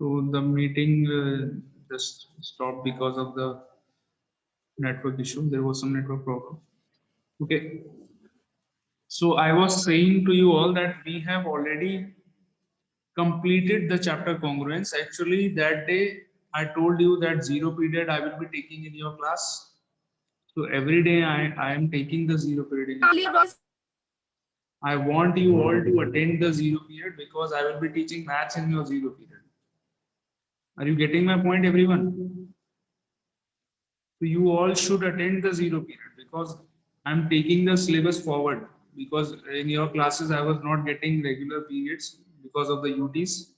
So the meeting just stopped because of the network issue. There was some network problem. Okay. So I was saying to you all that we have already completed the chapter congruence. Actually, that day I told you that zero period I will be taking in your class. So every day I am taking the zero period. I want you all to attend the zero period because I will be teaching maths in your zero period. Are you getting my point, everyone? So you all should attend the zero period because I'm taking the syllabus forward, because in your classes I was not getting regular periods because of the UTs.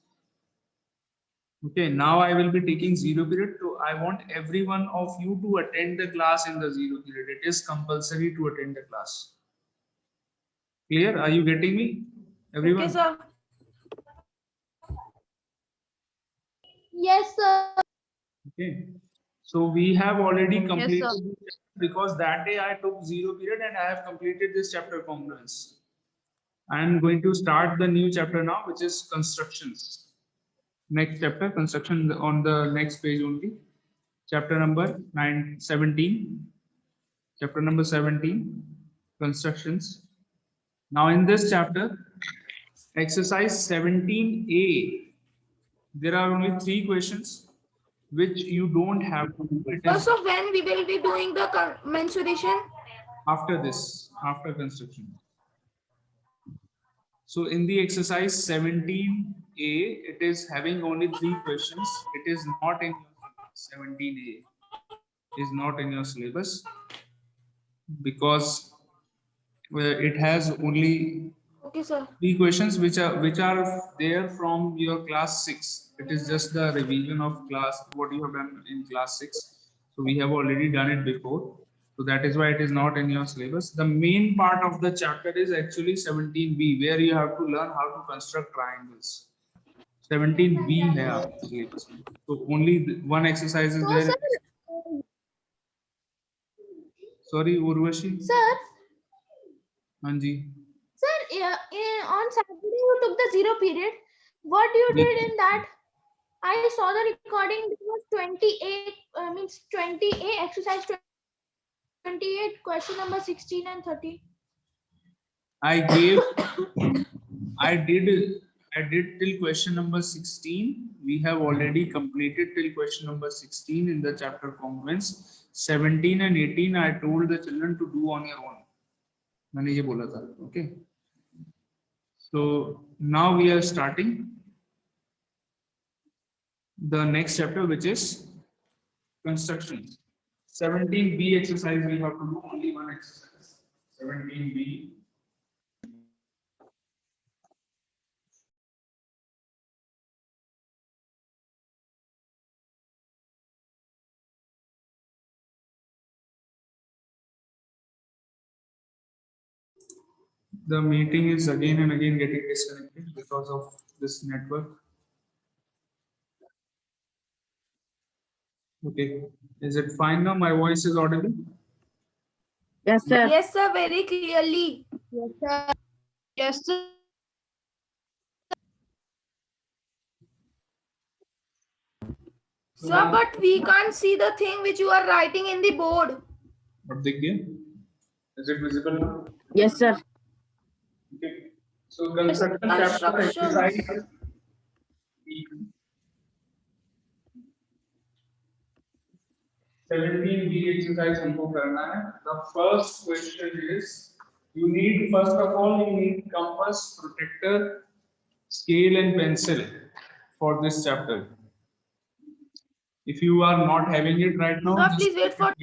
Okay, now I will be taking zero period. So I want every one of you to attend the class in the zero period. It is compulsory to attend the class. Clear? Are you getting me? Everyone? Okay, sir. Yes, sir. Okay. So we have already completed sir. this chapter because that day I took zero period and I have completed this chapter congruence. I am going to start the new chapter now, which is constructions. Next chapter, construction on the next page only. Chapter number 17. Chapter number 17, constructions. Now in this chapter, exercise 17A, there are only 3 questions which you don't have to do. It is Also, when we will be doing the mensuration? after this, after construction. So in the exercise 17A, it is having only 3 questions. It is not in your 17A, is not in your syllabus because it has only Okay, sir. 3 questions which are there from your class 6. It is just the revision of class what you have done in class 6. So we have already done it before. So that is why it is not in your syllabus. The main part of the chapter is actually 17B, where you have to learn how to construct triangles. 17B है आपके syllabus में. So only one exercise is So, there. sir, Sorry, Urvashi. sir, हाँ जी. sir, on Saturday you took the zero period. What you did in that? I saw the recording. It was 28. Means 28 exercise 28 question number 16 and 30. I gave, I did till question number 16. We have already completed till question number 16 in the chapter congruence. 17 and 18 I told the children to do on your own. मैंने ये बोला था. Okay. So now we are starting the next chapter, which is construction. 17B exercise we have to do only one exercise. 17B. The meeting is again and again getting disconnected because of this network. Okay, is it fine now? My voice is audible? Yes, sir. Yes, sir, very clearly. Yes, sir. Yes, sir. Sir, but we can't see the thing which you are writing in the board. अब देखिए, is it visible now? Yes, sir. Okay. So construction chapter exercise 17B exercise हमको करना है. The first question is, you need first of all you need compass, protractor, scale and pencil for this chapter. If you are not having it right now, Sir, please wait for.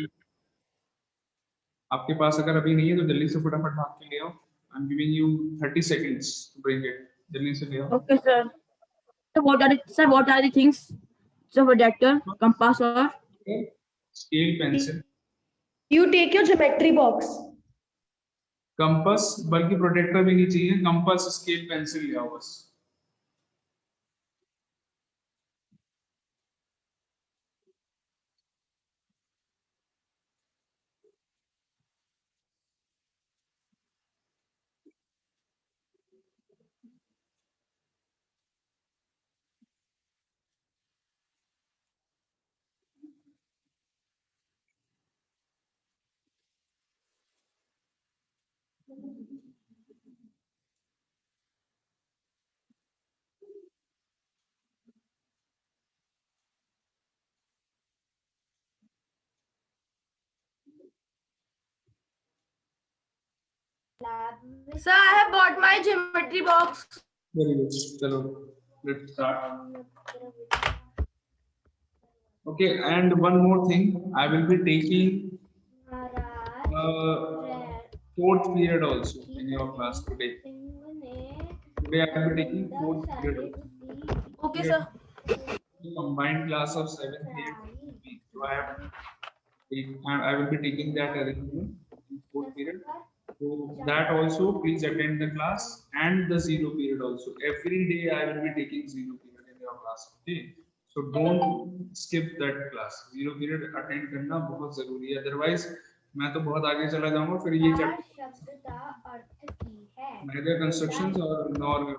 आपके पास अगर अभी नहीं है तो जल्दी से फटाफट भाग के ले आओ. I'm giving you 30 seconds to bring it. जल्दी से ले आओ. Okay, sir. What are the things? So, projector, compass, or Scale, pencil, You take your geometry box. Compass, बल्कि प्रोटेक्टर भी नहीं चाहिए. कंपास, स्केल, पेंसिल ले आओ बस. Sir, I have bought my geometry box. Very good. Chalo, let's start. Okay, and one more thing, I will be taking fourth period also in your class today. Today I will be taking fourth period. Okay, sir. Combined class of 7, 8, so I will be taking that arrangement in fourth period. So that also please attend the class and the zero period also. Every day I will be taking zero period in your class. Okay. So don't skip that class. Zero period attend करना बहुत जरूरी है. Otherwise मैं तो बहुत आगे चला जाऊंगा फिर ये चैप्टर मेजर कंस्ट्रक्शंस और नॉर्मल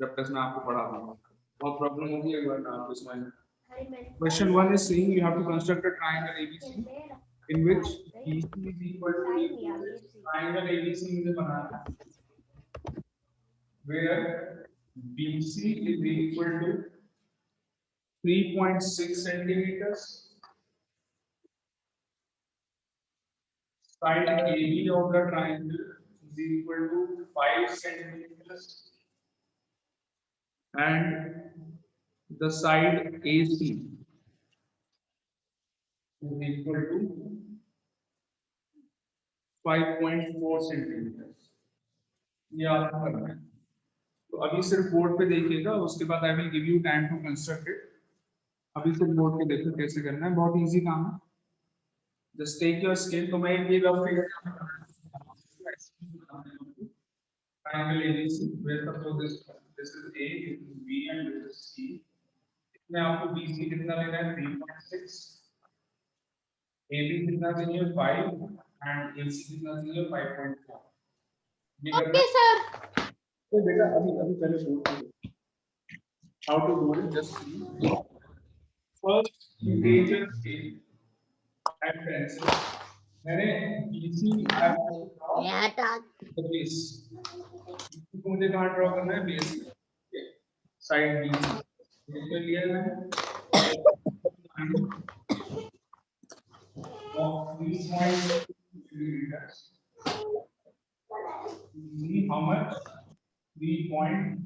जब तक मैं आपको पढ़ा दूंगा बहुत प्रॉब्लम होगी एक बार आपको समझ में. Question 1 is saying you have to construct a triangle ABC in which BC is equal to triangle ABC मुझे बनाना है where BC is equal to 3.6 centimeters, side AB of the triangle is equal to 5 centimeters, and the side AC is equal to 5.4 centimeters. ये आपको करना है. तो अभी सिर्फ board पे देखिएगा, उसके बाद I will give you time to construct it. अभी सिर्फ बोर्ड पे देखो कैसे करना है, बहुत इजी काम है. Just take your scale. तो मैं ये rough figure triangle ABC where suppose this is A, this is B and this is C. इसमें आपको BC कितना लेना है 3.6, AB कितना चाहिए 5 and AC कितना चाहिए 5.4. ये करना Okay, sir. तो बेटा अभी अभी पहले shoot how to do it, just see. First you take your scale and pencil. मैंने BC the base. मुझे कहाँ ड्रॉ करना है बेस साइड BC इसके लिए मैं of 3.6 millimeters. See how much 3.6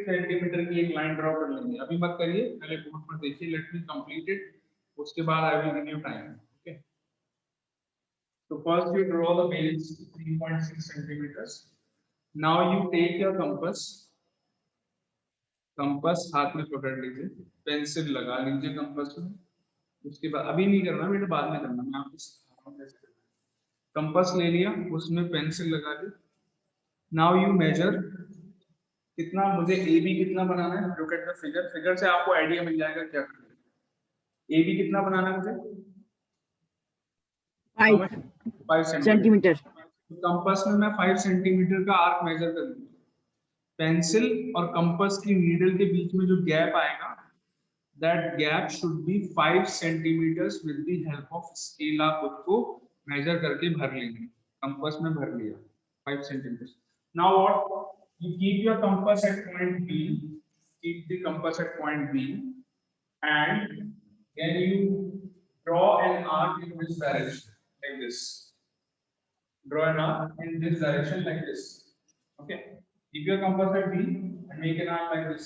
centimetre की एक लाइन ड्रॉ कर लेंगे. अभी मत करिए, पहले बोर्ड पर देखिए. लेट मी कंप्लीट इट, उसके बाद I will give you time. Okay. So first you draw the base 3.6 centimeters. Now you take your compass. Compass हाथ में पकड़ लीजिए, पेंसिल लगा लीजिए कंपास में. उसके बाद अभी नहीं करना बेटा, बाद में करना, मैं आपको सिखा रहा हूं कैसे करना. कंपास ले लिया, उसमें पेंसिल लगा दी. नाउ यू मेजर कितना मुझे ए बी कितना बनाना है. Look at the figure. Figure से आपको आइडिया मिल जाएगा क्या करना है. ए बी कितना बनाना है मुझे 5 centimeter. कंपास में मैं 5 सेंटीमीटर का आर्क मेजर कर लूंगा. पेंसिल और कंपास की नीडल के बीच में जो गैप आएगा, that gap should be 5 centimeters with the help of scale. आप उसको मेजर करके भर लेंगे. कंपास में भर लिया 5 centimeters. Now what? You keep your compass at point B. Keep the compass at point B, and then you draw an arc in this direction like this. Draw an arc in this direction like this. Okay. Keep your compass at B and make an arc like this.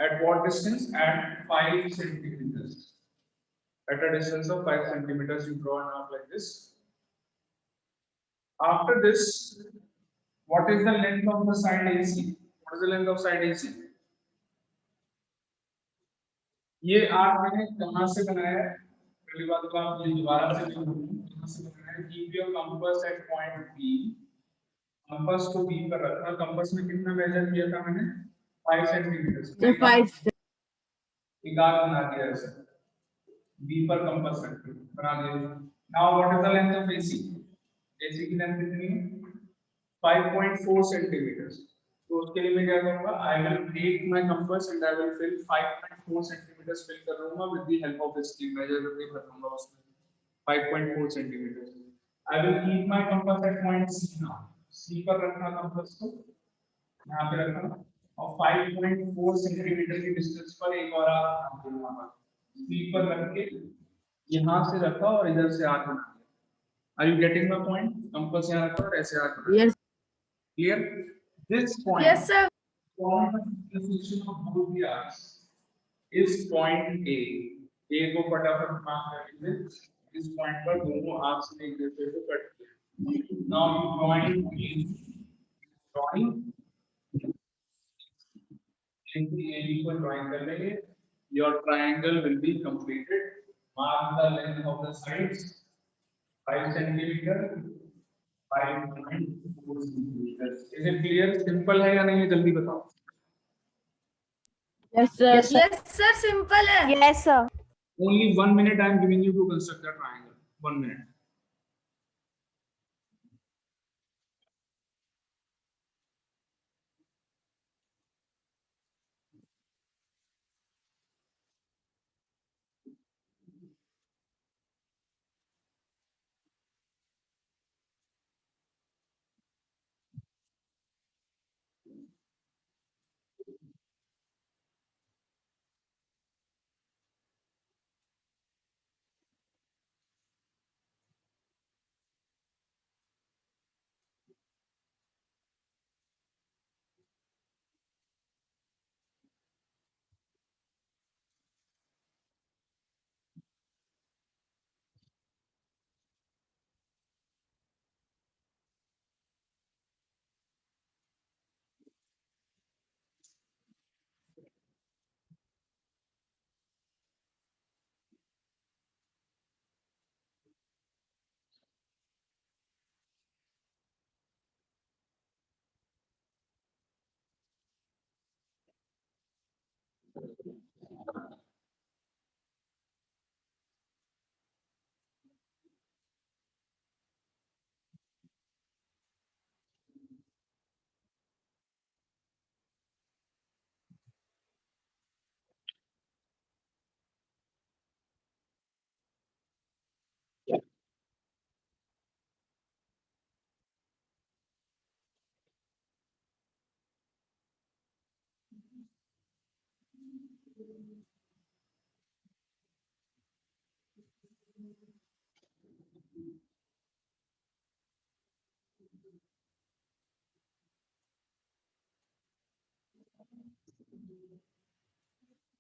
At what distance? At 5 centimeters. At a distance of 5 centimeters, you draw an arc like this. After this, what is the length of the side AC? What is the length of side AC? ये arc मैंने कहाँ से बनाया है? पहली बात तो आप ये दोबारा से कहाँ से बनाया है? Keep your compass at point B. Compass को B पर रखना. कंपास में कितना मेजर किया था मैंने 5 सेंटीमीटर. So 5. एक आर्क बना दिया ऐसे. B पर कंपास रख बना दिया. Now what is the length of AC? AC की लेंथ कितनी है 5.4 सेंटीमीटर. तो उसके लिए मैं क्या करूंगा, I will take my compass and I will fill 5.4 centimetre fill कर लूंगा with the help of this scale. Measure करके भर दूंगा उसमें 5.4 centimetre. I will keep my compass at point C now. C पर रखना compass को, यहाँ पे रखना, और 5.4 सेंटीमीटर की डिस्टेंस पर एक और आर्क बना दूंगा। C पर रख के यहाँ से रखा और इधर से आर्क बना दिया। Are you getting my point? Compass यहाँ रखा और ऐसे आर्क बना। Yes. Clear? This point. Yes, sir. Point of intersection of both the arcs is point A. A को फटाफट मार्क कर लीजिए। इस पॉइंट पर दोनों आर्क्स ने एक दूसरे को कट किया। Now you drawing AB को ड्राइंग कर लेंगे। Your triangle will be completed. Mark the length of the sides 5 centimeter, 5.4 centimeter. Is it clear? Simple है या नहीं है? जल्दी बताओ। Yes, sir. Yes, sir. Simple है. Yes, sir. Only 1 minute I am giving you to construct a triangle. 1 minute.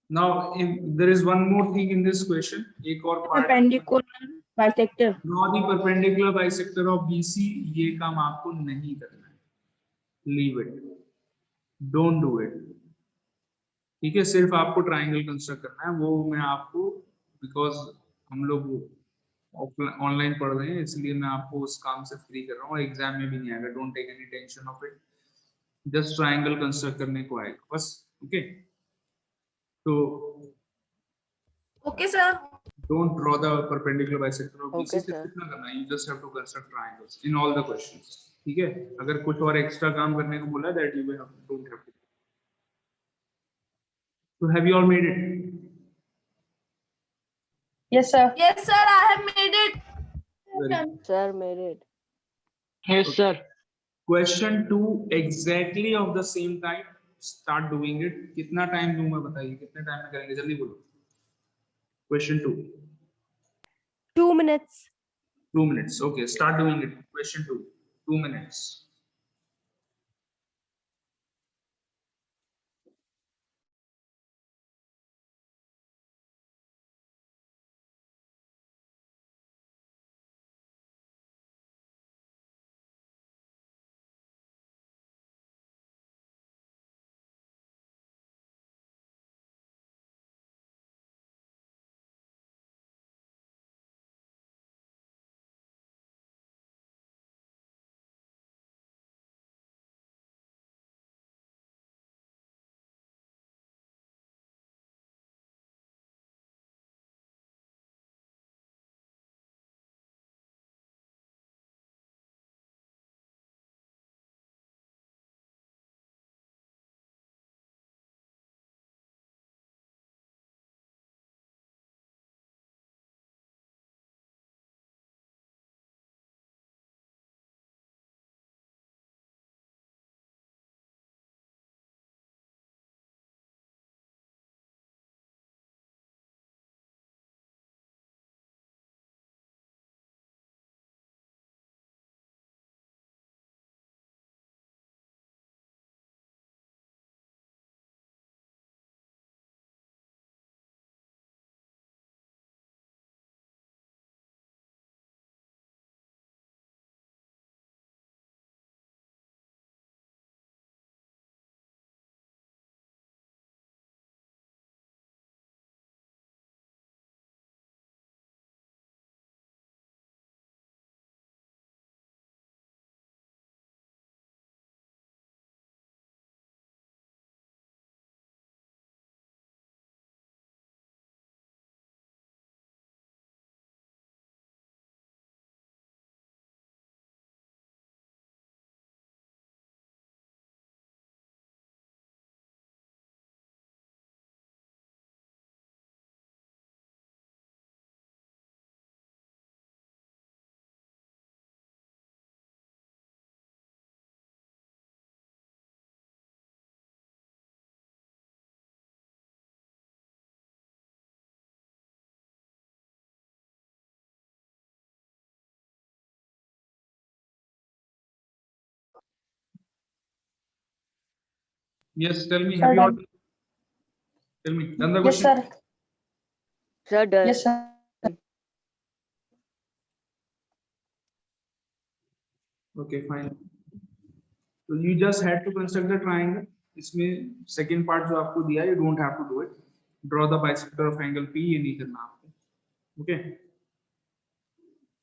Now, there is one more thing in this question. एक और part. Perpendicular bisector. Draw the perpendicular bisector of BC. ये काम आपको नहीं करना है. Leave it. Don't do it. ठीक है, सिर्फ आपको ट्राइंगल कंस्ट्रक्ट करना है। वो मैं आपको, बिकॉज हम लोग ऑनलाइन पढ़ रहे हैं, इसलिए मैं आपको उस काम से फ्री कर रहा हूँ। एग्जाम में भी नहीं आएगा। Don't take any tension of it. Just triangle construct करने को आएगा बस। ओके, तो Okay, sir. don't draw the perpendicular bisector of BC. Okay, सिर्फ sir. इतना करना है। You just have to construct triangles in all the questions. ठीक है, अगर कुछ और एक्स्ट्रा काम करने को बोला that you will have, don't have to. So have you all made it? Yes, sir. Yes, sir. I have made it. Very good. Sir made it. Yes, sir. Question 2 exactly of the same type. Start doing it. कितना time दूं मैं, बताइए कितने time में करेंगे, जल्दी बोलो। Question 2. 2 minutes. 2 minutes. Okay, start doing it. Question 2. 2 minutes. Yes, tell me, Sir, have you all, done. tell me, done the Yes, question? sir. Sir, done. Yes, sir. Okay, fine. So you just had to construct the triangle. इसमें second part जो आपको दिया, you don't have to do it. Draw the bisector of angle P, ये नहीं करना आपको. Okay.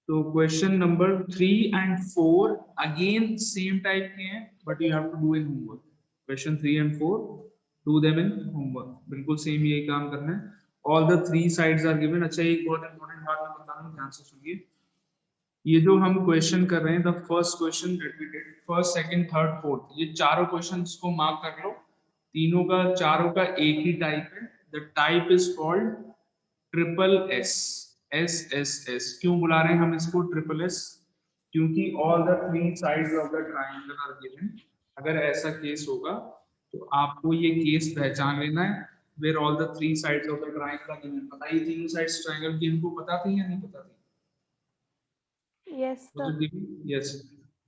So question number 3 and 4 again same type के हैं, but you have to do in homework. Question 3 and 4 do them in homework. बिल्कुल same यही काम करना है. All the three sides are given. अच्छा एक बहुत important बात मैं बता रहा हूँ, ध्यान से सुनिए. ये जो हम क्वेश्चन कर रहे हैं, the first question that we did, first second third fourth, ये चारों क्वेश्चंस को मार्क कर लो. तीनों का चारों का एक ही टाइप है. The type is called triple S. S S S क्यों बुला रहे हैं हम इसको ट्रिपल एस? क्योंकि all the three sides of the triangle are given. अगर ऐसा केस होगा तो आपको ये केस पहचान लेना है, where all the three sides of the triangle are given. पता ही तीनों साइड्स ट्रायंगल की इनको पता थी या नहीं पता थी? Yes, sir. यस.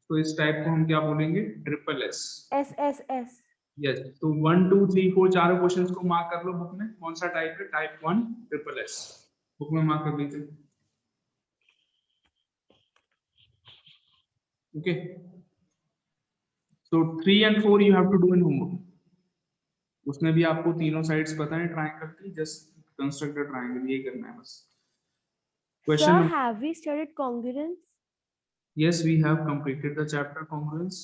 तो इस टाइप को हम क्या बोलेंगे? Triple S. S. यस. तो 1 2 3 4 चारों क्वेश्चंस को मार्क कर लो बुक में. कौन सा टाइप है? Type 1 triple S. बुक में मार्क कर लीजिए. Okay. So 3 and 4 you have to do in homework. उसमें भी आपको तीनों साइड्स पता है ट्रायंगल की. जस्ट कंस्ट्रक्ट द ट्रायंगल, ये करना है बस. Sir, question. have we studied congruence? Yes, we have completed the chapter congruence.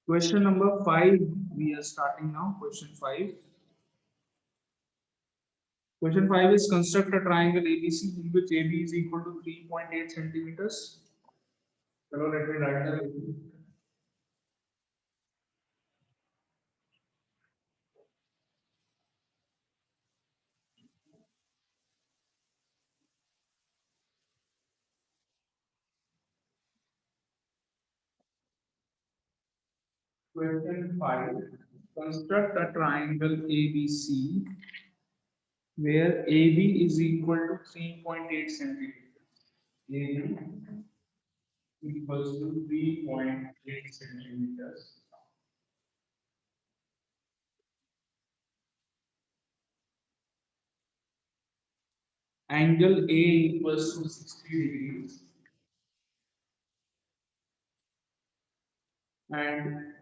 Question number 5, we are starting now. Question 5. Question 5 is construct a triangle ABC in which AB is equal to 3.8 centimeters. Hello, let me write the. Question 5. Construct a triangle ABC where AB is equal to 3.8 centimeters. AB equals to 3.8 centimeters. Angle A equals to 60 degrees. And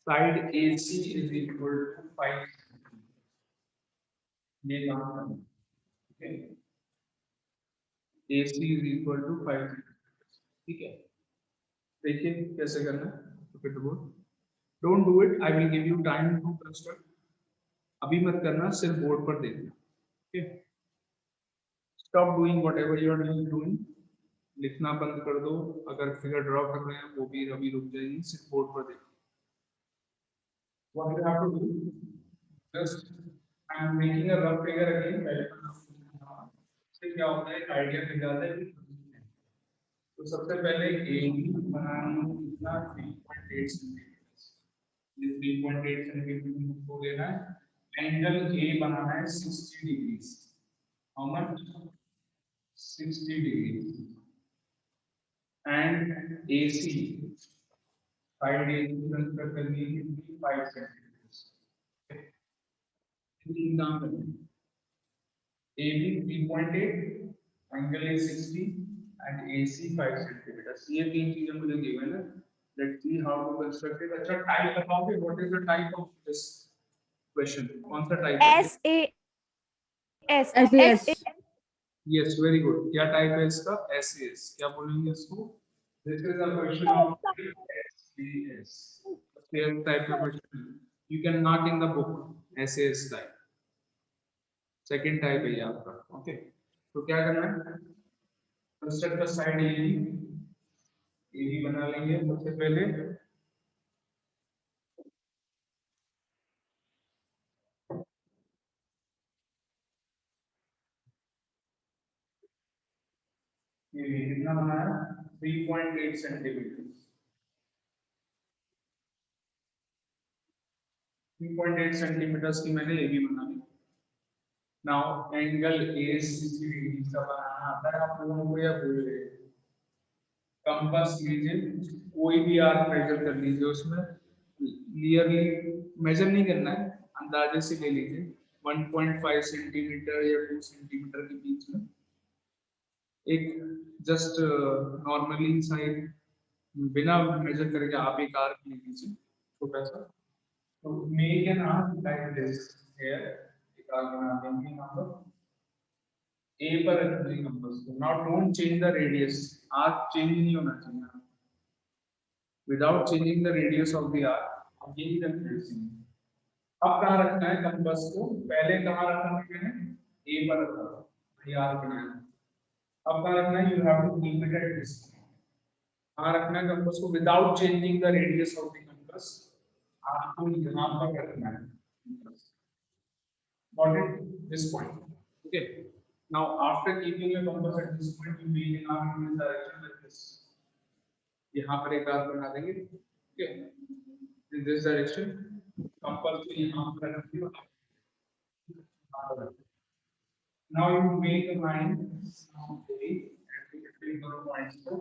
side AC is equal to 5. ये काम करना. Okay. AC is equal to 5. ठीक है. देखिए कैसे करना है. Look at the board. Don't do it. I will give you time to construct. अभी मत करना, सिर्फ बोर्ड पर देखना. Okay. Stop doing whatever you are doing. लिखना बंद कर दो. अगर फिगर ड्रॉ कर रहे हैं वो भी अभी रुक जाएगी. सिर्फ बोर्ड पर देखना. What you have to do? Just I am making a rough figure again. से क्या होता है, आइडिया मिल जाता है. तो सबसे पहले ए बनाना कितना 3.8 सेंटीमीटर. ये 3.8 सेंटीमीटर को लेना है. एंगल ए बनाना है 60 degree. How much? 60 degree. And AC side AC consider करनी है 5 सेंटीमीटर. तीन काम करना है. AB 3.8, angle A 60 and AC 5 centimeters. ये तीन चीजें मुझे गिवन है. Let's see how to construct it. अच्छा टाइप बताओगे? What is the type of this question? कौन सा टाइप है? SAS. Yes, very good. क्या टाइप है इसका? SAS. क्या बोलेंगे इसको? This is a question of SAS. Same type of question. You can mark in the book SAS type. Second type है ये आपका. ओके. तो क्या करना है? Construct the side AB. AB बना लेंगे सबसे पहले. ये कितना बनाया? 3.8 सेंटीमीटर. 3.8 सेंटीमीटर की मैंने एबी बना ली. Now angle A 60 degree का बनाना आता है आप लोगों को या भूल गए? कंपास लीजिए, कोई भी आर्क मेजर कर लीजिए, उसमें क्लियरली मेजर नहीं करना है, अंदाजे से ले लीजिए 1.5 सेंटीमीटर या 2 सेंटीमीटर के बीच में एक जस्ट नॉर्मली साइड बिना मेजर करके आप एक आर्क ले लीजिए छोटा सा। तो make an arc like this here, एक आर्क बना देंगे यहाँ पर A पर रखने कंपास को। Now don't change the radius, arc change नहीं होना चाहिए। Without changing the radius of the arc यही रखना है। अब कहाँ रखना है कंपास को? पहले कहाँ रखा था मैंने? A पर रखा था, ये आर्क बनाया। अब कहाँ रखना है? You have to keep it at this. कहाँ रखना है कंपास को? Without changing the radius of the compass आपको यहाँ पर रखना है। Got it? This point. Okay. Now, after keeping your compass at this point, you make an arc in this direction like this. यहाँ पर एक आर्क बना देंगे, okay? In this direction, compass को यहाँ पर रखिए। Now you make a line from A and between the points को,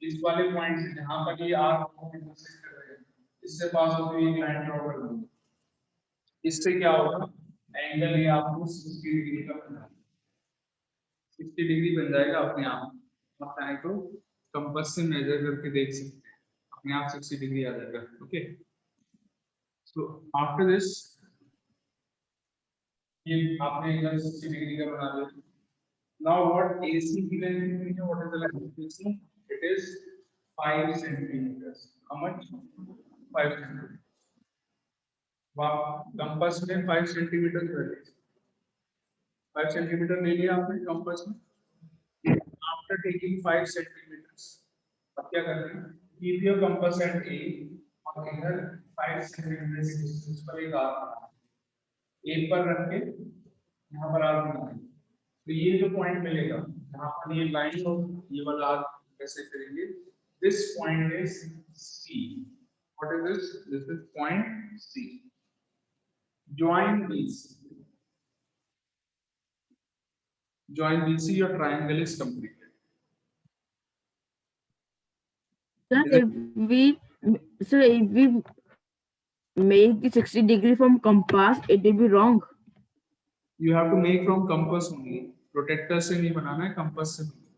इस वाले point से जहाँ पर ये आर्क को intersect कर रहे हैं, इससे पास होती हुई एक लाइन ड्रॉ कर दो। इससे क्या होगा? एंगल ये आपको 60 डिग्री का बन जाएगा, 60 डिग्री बन जाएगा अपने आप। आप चाहे तो कंपास से मेजर करके देख सकते हैं, अपने आप 60 डिग्री आ जाएगा। ओके, सो आफ्टर दिस ये आपने एंगल 60 डिग्री का बना लिया। नाउ व्हाट AC की लेंथ है? What is the length of AC? It is 5 centimetre. How much? 5 centimetre. Compass में 5 सेंटीमीटर कर 5 सेंटीमीटर ले लिया आपने कंपास में। आफ्टर टेकिंग 5 सेंटीमीटर्स अब क्या करना है? Keep your compass at A और इधर 5 सेंटीमीटर की डिस्टेंस पर एक आर्क बनाना है। A पर रख के यहाँ पर आर्क बनाना है। तो ये जो पॉइंट मिलेगा जहाँ पर ये लाइन हो, ये वाला आर्क कैसे करेंगे? This point is C. What is this? This is point C. Join BC. Join BC, your triangle is completed. Sir, if we make the 60 degree from compass, it will be wrong. You have to make from compass only. Protector से नहीं बनाना है, compass से बनाना है.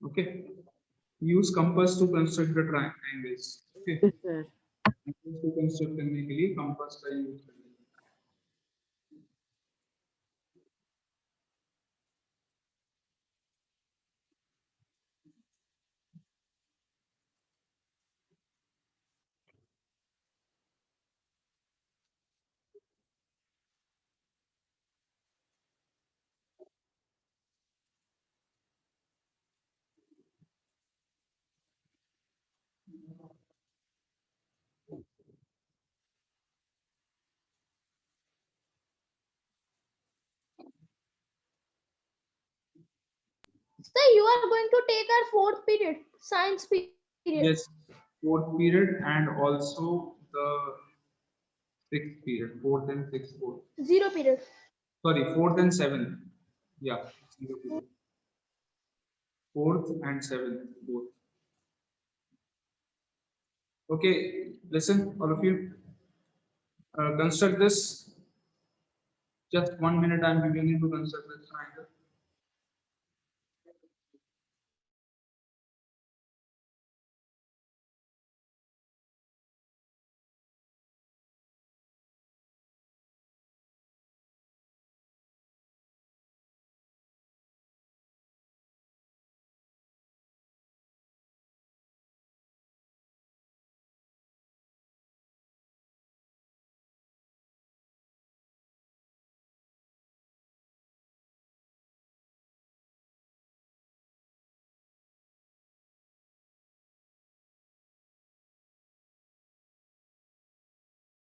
Okay. Use compass to construct the triangles. Okay. Yes, sir. Compass को construct करने के लिए compass का use करेंगे. Sir, you are going to take our fourth period, science period. Yes, fourth period and also the sixth period, fourth and sixth, fourth. Zero period. Sorry, fourth and seventh. Yeah, zero period. Fourth and seventh, both. Okay, listen, all of you. Construct this. Just 1 minute. I'm giving you to construct this triangle.